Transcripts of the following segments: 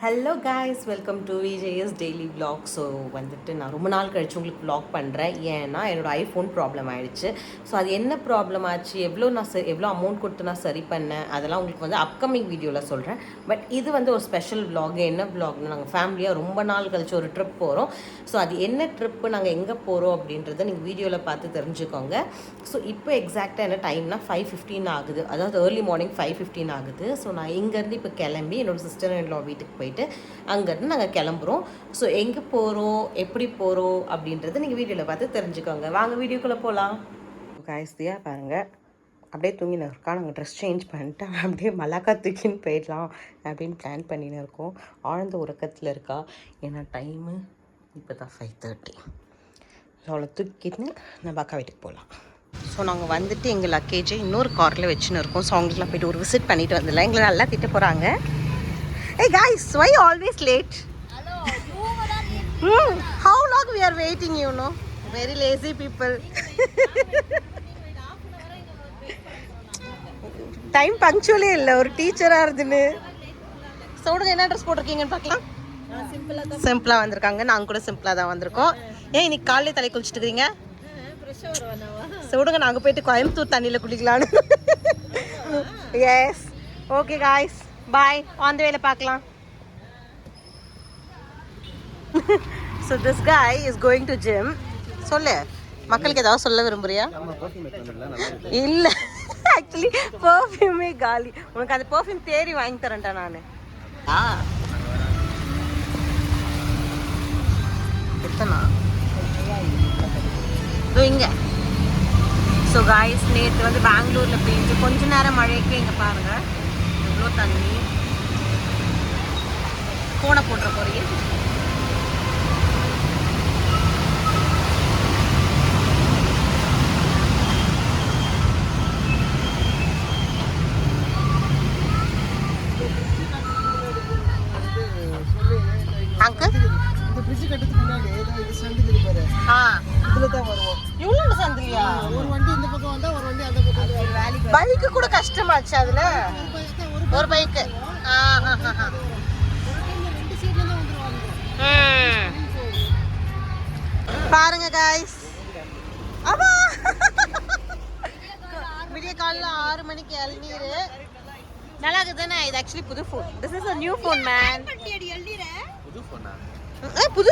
Hello guys, welcome to VJS daily vlog. So வந்துட்டு நான் ரொம்ப நாள் கழிச்சு உங்களுக்கு விலாக் பண்ணுறேன். ஏன்னா என்னோடய ஐஃபோன் ப்ராப்ளம் ஆகிடுச்சு. ஸோ அது என்ன ப்ராப்ளம் ஆச்சு, எவ்வளோ அமௌண்ட் கொடுத்து நான் சரி பண்ணேன், அதெல்லாம் உங்களுக்கு வந்து அப்கமிங் வீடியோவில் சொல்கிறேன். பட் இது வந்து ஒரு ஸ்பெஷல் விலாக். என்ன விலாக்னு, நாங்கள் ஃபேமிலியாக ரொம்ப நாள் கழிச்சு ஒரு ட்ரிப் போகிறோம். ஸோ அது என்ன ட்ரிப்பு, நாங்கள் எங்கே போகிறோம் அப்படின்றத நீங்கள் வீடியோவில் பார்த்து தெரிஞ்சுக்கோங்க. ஸோ இப்போ எக்ஸாக்டாக என்ன டைம்னா 5:15 ஆகுது, அதாவது ஏர்லி மார்னிங் 5:15 ஆகுது. ஸோ நான் இங்கேருந்து இப்போ கிளம்பி என்னோடய சிஸ்டர் இன் லா வீட்டுக்கு போயிட்டு அங்கேருந்து நாங்கள் கிளம்புறோம். ஸோ எங்கே போகிறோம், எப்படி போகிறோம் அப்படின்றத நீங்கள் வீடியோவில் பார்த்து தெரிஞ்சுக்கோங்க. வாங்க வீடியோக்குள்ளே போகலாம். காய்ஸ்தியா பாருங்கள், அப்படியே தூங்கின்னு இருக்கா. நாங்கள் ட்ரெஸ் சேஞ்ச் பண்ணிட்டு அப்படியே மலாக்கா தூக்கின்னு போயிடலாம் அப்படின்னு பிளான் பண்ணின்னு இருக்கோம். ஆழ்ந்த உறக்கத்தில் இருக்கா. ஏன்னா டைமு இப்போ தான் 5:30. ஸோ அவளை தூக்கிட்டு நம்ம அக்கா வீட்டுக்கு போகலாம். ஸோ நாங்கள் வந்துட்டு எங்கள் லக்கேஜை இன்னொரு காரில் வச்சுன்னு இருக்கோம். ஸோ அவங்களுக்குலாம் போய்ட்டு ஒரு விசிட் பண்ணிவிட்டு வந்துடலாம். எங்களை நல்லா திட்ட போகிறாங்க. Hey guys, why you always late? Hello, how long we are waiting, you know? Very lazy people. Time punctually இல்ல, ஒரு டீச்சரா இருந்துன்னு. சொல்லுங்க, என்ன ட்ரெஸ் போட்டிருக்கீங்கன்னு பார்க்கலாம். சிம்பிளா வந்திருக்காங்க. நாங்கள் கூட சிம்பிளா தான் வந்திருக்கோம். ஏன் இன்னைக்கு காலையில தலை குளிச்சுட்டு இருக்கீங்க? சொல்லுங்க, நாங்கள் போயிட்டு கோயம்புத்தூர் தண்ணியில் குளிக்கலான்னு. Yes, okay guys, bye. ஆன் தி வேல பார்க்கலாம். So this guy is going to gym. சொல்லு, மக்களுக்கு ஏதாவது சொல்ல விரும்புறியா? இல்லை, ஆக்சுவலி பர்ஃப்யூமே காலி. உனக்கு அந்த பர்ஃப்யூம் தேடி வாங்கி தரேன்டா நான். எத்தனா இங்கே. ஸோ காய்ஸ், நேற்று வந்து பெங்களூரில் பெய்ஞ்சு கொஞ்ச நேரம் மழைக்கு இங்கே பாருங்கள் எவ்வளோ தண்ணி. போனை போடுற போறியே. பைக்கு கூட கஷ்டமாச்சு. அதுல ஒரு பைக்கு பாருங்க காய்ஸ். ஆமா, விடிய காலைல 6 மணிக்கு இளநீர். நல்லா இருக்குதானே? இது ஆக்சுவலி புது phone. This is a new phone man. புது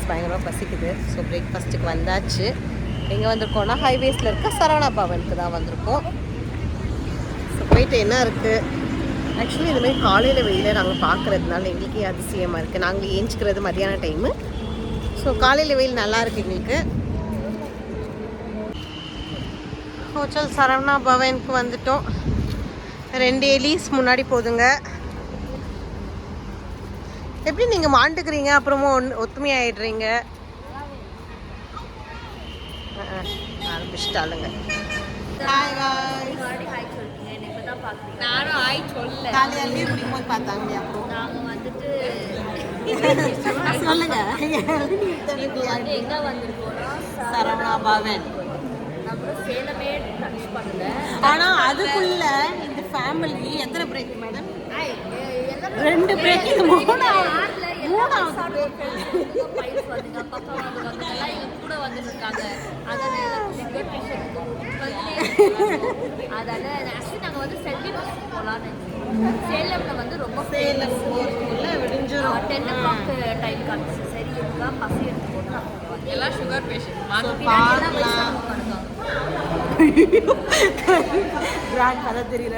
பயங்கரமாக பசிக்குது. ஸோ பிரேக்ஃபாஸ்ட்டுக்கு வந்தாச்சு. எங்கே வந்திருக்கோன்னா ஹைவேஸில் இருக்க சரவணா பவனுக்கு தான் வந்திருக்கோம். ஸோ போயிட்டு என்ன இருக்குது, ஆக்சுவலி இதுமாதிரி காலையில் வெயிலில் நாங்கள் பார்க்குறதுனால எங்களுக்கே அதிசயமாக இருக்குது. நாங்கள் ஏஞ்சிக்கிறது மதியான டைமு. ஸோ காலையில் வெயில் நல்லா இருக்குது எங்களுக்கு. ஹோட்டல் சரவணா பவனுக்கு வந்துட்டோம். 2 எலிஸ் முன்னாடி போதுங்க. எப்படி நீங்கள் மாண்டுக்கிறீங்க அப்புறமும் ஒத்துமையாயிடுறீங்க? ஆரம்பிச்சிட்டாளுங்க. நானும் ஆய் சொல்ல காலையிலே முடிக்கும்போது பார்த்தாங்க. நாங்கள் வந்துட்டு சொல்லுங்க, எங்கே வந்திருக்கோம்னா சரவணா பவன். நம்ம சேலமே டச் பண்ணல. ஆனால் அதுக்குள்ள இந்த ஃபேமிலி எத்தனை பிரேக் மேடம்? 2 பிரேக். இது மூணாவது. கூட வந்துருக்காங்க. அதால நாங்கள் வந்து செல்வி பஸ் போகலான்னு. சேலம்ல வந்து ரொம்ப சேலம் விடிஞ்சிடும். 10 o'clock டைம் காமிச்சு. சரி இருக்கா, பசி எடுத்து போட்டு எல்லாம் சுகர் பேஷண்ட் தெரியல.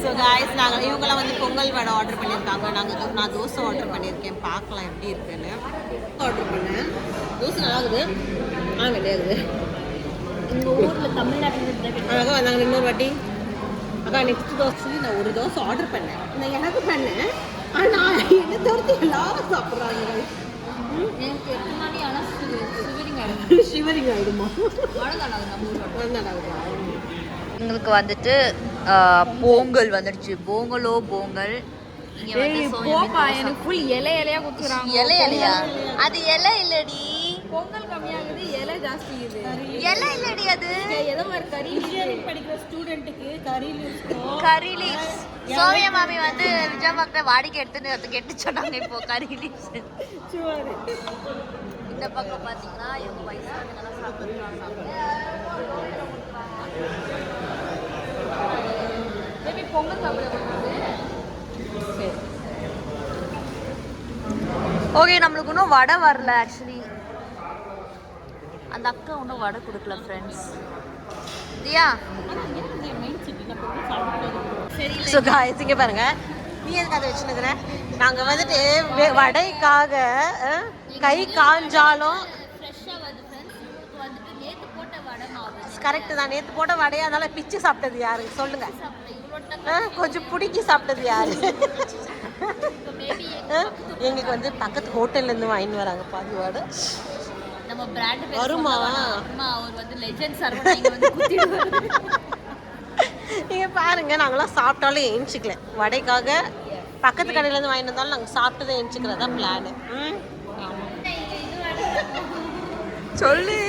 ஸோ காய்ஸ், நாங்கள் இவங்களாம் வந்து பொங்கல் வடை ஆர்டர் பண்ணியிருக்காங்க. நான் தோசை ஆர்டர் பண்ணியிருக்கேன். பார்க்கலாம் எப்படி இருக்குன்னு. ஆர்டர் பண்ணேன். தோசை நல்லா இருக்குது கிடையாது எங்கள் ஊரில் தமிழ்நாட்டில் அழகாக வந்தாங்க இன்னொரு வாட்டி அக்கா நெக்ஸ்ட் தோசை நான் ஒரு தோசை ஆர்டர் பண்ணேன் நான் எனக்கு பண்ணேன் ஆனால் என்னை தவிர்த்து எல்லாரும் சாப்பிட்றாங்க எனக்கு முன்னாடி ஆனால் சிவரிங் ஆகிடும் ஷிவரிங் ஆகிடுமா எங்களுக்கு வந்துட்டு பொங்கல் வந்துடுச்சு பொங்கல் இங்க வந்து போப்பா எனக்கு ஃபுல் இலையா குத்துறாங்க. இலையா அது இலை இல்லடி பொங்கல் கம்மியாகுது, இலை ஜாஸ்தி இது. இலை இல்லடி அது ஏதோ ஒரு கறி படிக்கிற ஸ்டூடெண்ட்டுக்கு கறி லீவ்ஸ். சோவியா மாமி வந்து விஜயபாக்ல வாடிக்கை எடுத்துன்னு அது கெட்டு சொன்னாங்க. இப்போ கறி லீவ்ஸ் இந்த பக்கம் பாத்தீங்கன்னா இவங்க வயசானவங்க சாப்பிடுறாங்க. பொங்கல் சாப்பிட ஓகே, நம்மளுக்கு இன்னும் வடை வரல. ஆக்சுவலி அந்த அக்கா இன்னும் வடை கொடுக்கல ஃப்ரெண்ட்ஸ். தியா ஸோ காய்ஸ் இங்கே பாருங்க, நீ எதுக்கு அதை வச்சுனுக்குற? நாங்கள் வந்துட்டு வடைக்காக கை காஞ்சாலும் கரெக்டு தான். நேற்று போட்ட வடையை அதனால பிச்சு சாப்பிட்டது யாரு சொல்லுங்க? கொஞ்சம் பிடிக்கி சாப்பிட்டது யாரு? எங்களுக்கு வந்து பக்கத்து ஹோட்டல்ல இருந்து வாங்கிட்டு வராங்க பாதி வடை. நம்ம பிராண்ட் வருமா? அவர் வந்து லெஜெண்ட் சர்வன் இங்க வந்து குத்திடுவாரு. நீங்க பாருங்க, நாங்களாம் சாப்பிட்டாலும் ஏஞ்சிக்கல. வடைக்காக பக்கத்து கடையில இருந்து வாங்கிட்டு வந்தாலும் நாங்கள் சாப்பிட்டதை ஏஞ்சிக்கிறதா பிளான். சொல்லு.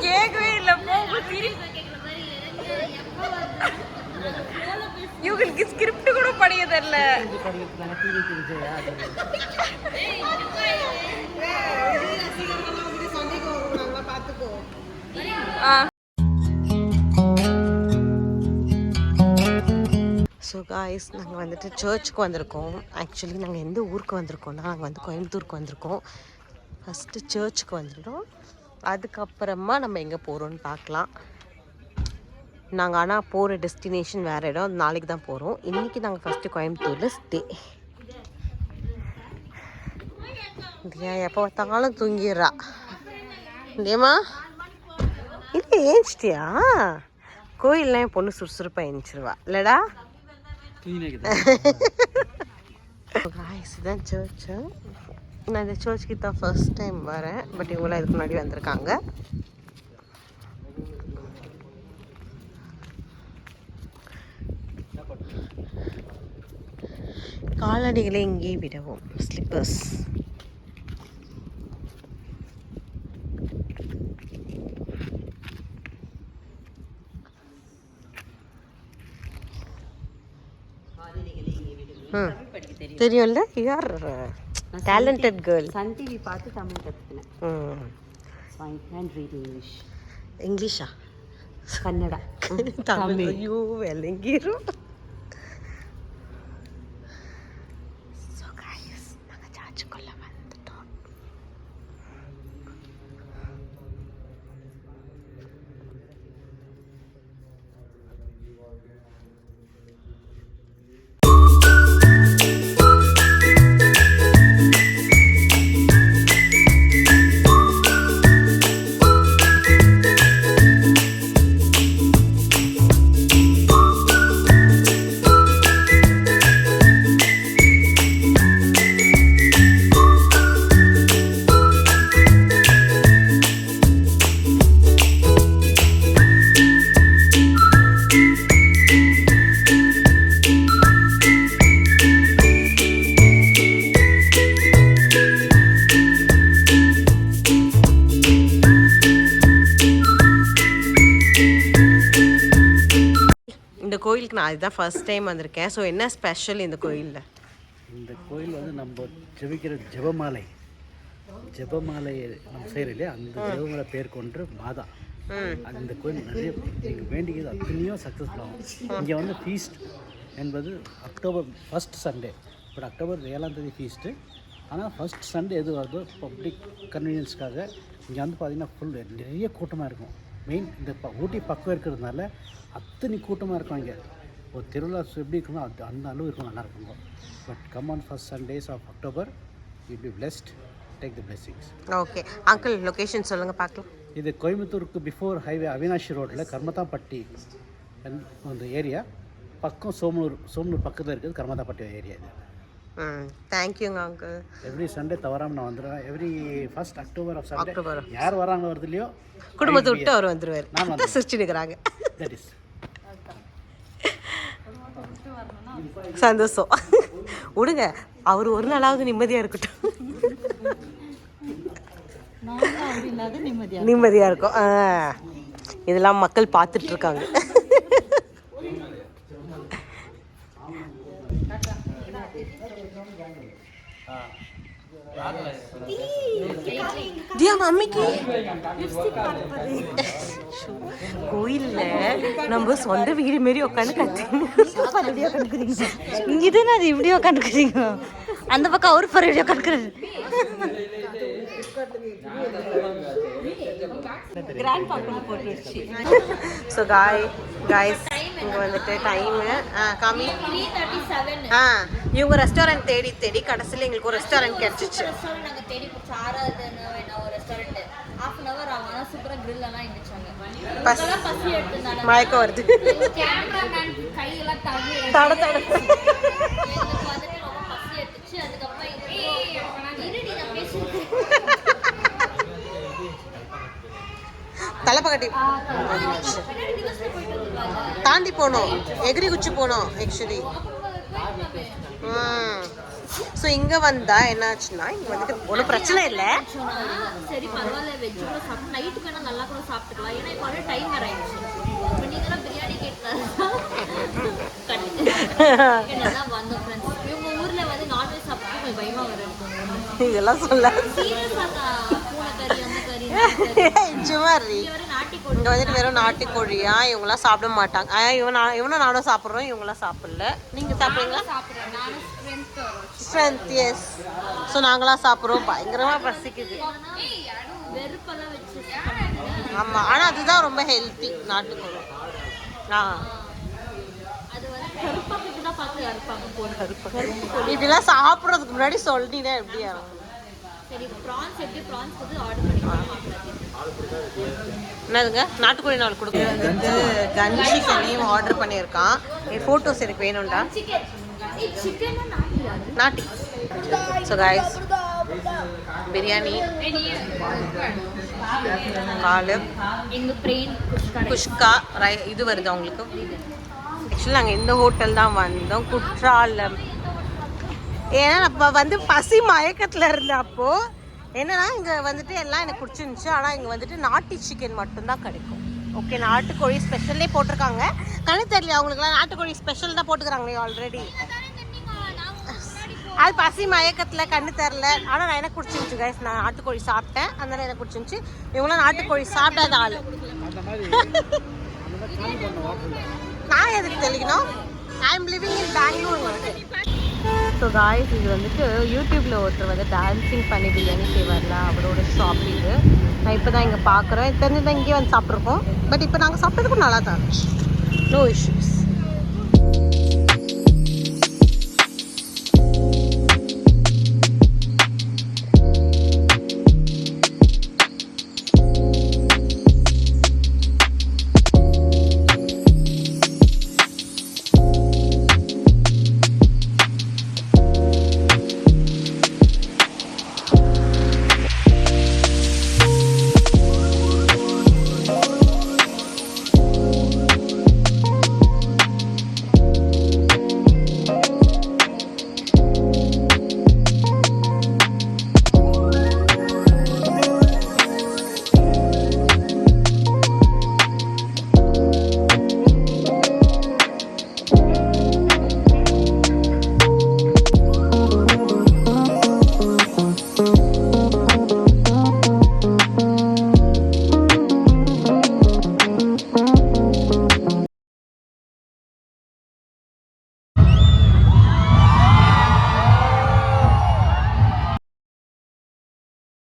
கேட்கவே இல்லை. இவங்களுக்கு ஸ்கிரிப்ட் கூட படிக்க தெரியல. ஸோ காய்ஸ், நாங்கள் வந்துட்டு சர்ச்சுக்கு வந்திருக்கோம். ஆக்சுவலி நாங்கள் எந்த ஊருக்கு வந்திருக்கோம்னா, நாங்கள் வந்து கோயம்புத்தூருக்கு வந்திருக்கோம். ஃபஸ்ட்டு சர்ச்சுக்கு வந்துட்டோம், அதுக்கப்புறமா நம்ம எங்கே போகிறோன்னு பார்க்கலாம். நாங்கள் ஆனால் போகிற டெஸ்டினேஷன் வேறு இடம், அது நாளைக்கு தான் போகிறோம். இன்றைக்கி நாங்கள் ஃபஸ்ட்டு கோயம்புத்தூரில் ஸ்டே. ஏன் எப்போ பார்த்தாலும் தூங்கிடுறா இல்லையம்மா? இல்லை ஏஞ்சிட்டியா? கோயில்லாம் என் பொண்ணு சுறுசுறுப்பாக ஏஞ்சிருவா இல்லைடா? இதுதான் சர்ச்சு. நான் இந்த சர்ச்சுக்கு தான் ஃபர்ஸ்ட் டைம் வரேன். பட் இவங்களாம் இதுக்கு முன்னாடி வந்திருக்காங்க. காலடிகளை இங்கே விடவும் ஸ்லிப்பர்ஸ். தெரியும்ல, you are talented girl. Sun TV பார்த்து தமிழ் கற்றுக்கினேன். இங்கிலீஷ். இங்கிலீஷா? கன்னடா. தமிழ். ஐயோ வெள்ளங்கிரும். நாங்கள் சார்ஜுக்குள்ள வந்துட்டோம். இந்த கோயிலுக்கு நான் இதுதான் ஃபர்ஸ்ட் டைம் வந்திருக்கேன். ஸோ என்ன ஸ்பெஷல் இந்த கோயிலில்? இந்த கோயில் வந்து நம்ம ஜெபிக்கிற ஜெபமாலை நம்ம செய்கிறோம் இல்லையா, அந்த ஜெபமாலை பேர் கொண்டு மாதா. அந்த கோயில் நிறைய நீங்கள் வேண்டிக்கிறது அத்தனையும் சக்ஸஸ்ஃபுல் ஆகும். இங்கே வந்து ஃபீஸ்ட் என்பது October 1st Sunday. But October 7ஆம் தேதி ஃபீஸ்ட்டு. ஆனால் ஃபஸ்ட் சண்டே எது வருதோ பப்ளிக் கன்வீனியன்ஸ்க்காக இங்கே வந்து பார்த்திங்கன்னா ஃபுல் நிறைய கூட்டமாக இருக்கும். மெயின் இந்த ஊட்டி பக்கம் இருக்கிறதுனால அத்தனை கூட்டமாக இருக்கும் இங்கே. ஒரு திருவிழா எப்படி இருக்கணும் அது அந்த அளவு இருக்கும், நல்லா இருக்குங்க. But come on first Sundays of October you be blessed, take the blessings. Okay uncle location சொல்லுங்கள் பார்க்கலாம். இது கோயம்புத்தூருக்கு பிஃபோர் ஹைவே அவினாஷி ரோட்டில் கர்மதாப்பட்டி அந்த ஏரியா பக்கம் சோமனூர் பக்கத்தில் இருக்குது கர்மதாப்பட்டி ஏரியா இது. தேங்க்யூங்க அங்கிள். எவ்ரி சண்டே தவறாமல் நான் வந்துடுவேன். Every first October of Sunday யார் வராங்க வருது இல்லையோ குடும்பத்தை விட்டு அவர் வந்துடுவார். நான் தான் சிரிச்சுடுக்கிறாங்க. தட் இஸ் சந்தோஷம். விடுங்க, அவர் ஒரு நாளாவது நிம்மதியாக இருக்கட்டும். நிம்மதியாக இருக்கும். இதெல்லாம் மக்கள் பார்த்துட்டு இருக்காங்க. தியா மம்மிக்கு கோயில்ல நம்ம சொந்த வீடு மாரி உட்காந்து கத்துக்கிறீங்க. இதுன்னு அது இப்படி உட்காந்துக்கிறீங்க, அந்த பக்கம் அவர் பாரு இப்படி உட்காந்துக்கிறாரு. ஸோ காய்ஸ் இங்கே வந்துட்டு டைமு காமி 3:37. இவங்க ரெஸ்டாரண்ட் தேடி தேடி கடைசியில் எங்களுக்கு ஒரு ரெஸ்டாரண்ட் கிடச்சிச்சு. நாங்கள் தேடி பிடிச்ச 6வது ஒரு ரெஸ்டாரண்ட் 1/2 hour ஆகும். ஆனால் சூப்பராக grill எல்லாம் இருந்துச்சாங்க. பசி எடுத்துருந்தாங்க, மயக்கம் வருது. கேமராமேன் கையெல்லாம் தட தட எங்களுக்கு வந்துட்டு ரொம்ப பசி எடுத்துச்சு. அதுக்கப்புறம் இருடி நான் பேசிட்டு தலைப்பகட்டி தாண்டி போனோம், எகிரி குச்சி போனோம் ஆக்சுவலி. ஸோ இங்கே வந்தால் என்ன ஆச்சுன்னா, இங்கே வந்துட்டு ஒன்றும் பிரச்சனை இல்லை. சரி பரவாயில்ல, வெஜ்ஜோட சாப்பிட்டு நைட்டுக்கு வேணால் நல்லா கூட சாப்பிட்டுக்கலாம். ஏன்னா இப்போ வந்து டைம் வேறு ஆயிடுச்சு. இப்போ நீங்களாம் பிரியாணி கேட்டால் வந்தோம் ஃப்ரெண்ட்ஸ். இவங்க ஊரில் வந்து நான்வெஜ் சாப்பிட்டு கொஞ்சம் பயமாக வரும். இதெல்லாம் சொல்ல சீரியஸாக பூனைக்கறி அந்த கறி சும்மா இங்கே வந்துட்டு வெறும் நாட்டுக்கோழியா இவங்களாம் சாப்பிட மாட்டாங்க. இவனும் நானும் சாப்பிட்றோம், இவங்களாம் சாப்பிடல. நீங்கள் சாப்பிட்றீங்களா? Strength S. ஸோ நாங்களாம் சாப்பிட்றோம். பயங்கரமாக பசிக்குது. வெறுப்பெல்லாம் வச்சு ஆமாம், ஆனால் அதுதான் ரொம்ப ஹெல்த்தி நாட்டுக்கோழி. அது வந்து கருப்பாக்கு தான் பார்த்து கருப்பாங்க. இப்படிலாம் சாப்பிட்றதுக்கு முன்னாடி சொல்லிட்டீங்கன்னா எப்படி ஆகும்? சரி ப்ரான்ஸ் எப்படி ப்ரான்ஸ் வந்து ஆர்டர் பண்ணிக்கலாம். என்னதுங்க நாட்டுக்கோழி நாள் கொடுக்குறது வந்துட்டு கன் சிக்கனையும் ஆர்டர் பண்ணியிருக்கான். என் ஃபோட்டோஸ் எனக்கு வேணும்டா. நாட்டி. ஸோ கைஸ் பிரியாணி, காலு, குஷ்கா இது வருது அவங்களுக்கு. ஆக்சுவலி நாங்கள் இந்த ஹோட்டல் தான் வந்தோம், குற்றாலம். ஏன்னா நம்ம வந்து பசி மயக்கத்தில் இருந்தப்போ என்னன்னா இங்கே வந்துட்டு எல்லாம் எனக்கு பிடிச்சிருந்துச்சு. ஆனால் இங்கே வந்துட்டு நாட்டி சிக்கன் மட்டும்தான் கிடைக்கும். ஓகே, நாட்டுக்கோழி ஸ்பெஷல்லே போட்டிருக்காங்க. கண்ணு தெரியல அவங்களுக்குலாம் நாட்டுக்கோழி ஸ்பெஷல் தான் போட்டுக்கிறாங்களே ஆல்ரெடி. அது பசி மயக்கத்தில் கண்ணு தெரில. ஆனால் நான் எனக்கு பிடிச்சிருந்துச்சு கைஸ். நான் நாட்டுக்கோழி சாப்பிட்டேன், அதனால எனக்கு பிடிச்சிருந்துச்சு. இவங்களாம் நாட்டுக்கோழி சாப்பிடாத ஆள். நான் எதுக்கு தெளிக்கணும்? I am living in Bangalore. So guys இது வந்துட்டு யூடியூப்பில் ஒருத்தர் வந்து டான்ஸிங் பண்ணி பிரியாணி செய்வார்ல, அவரோட ஷாப் இது. நான் இப்போ தான் இங்கே பார்க்குறேன். தெரிஞ்சுதான் இங்கேயே வந்து சாப்பிட்ருக்கோம். பட் இப்போ நாங்கள் சாப்பிட்டதுக்கும் நல்லா தான் இருந்துச்சு. No issues.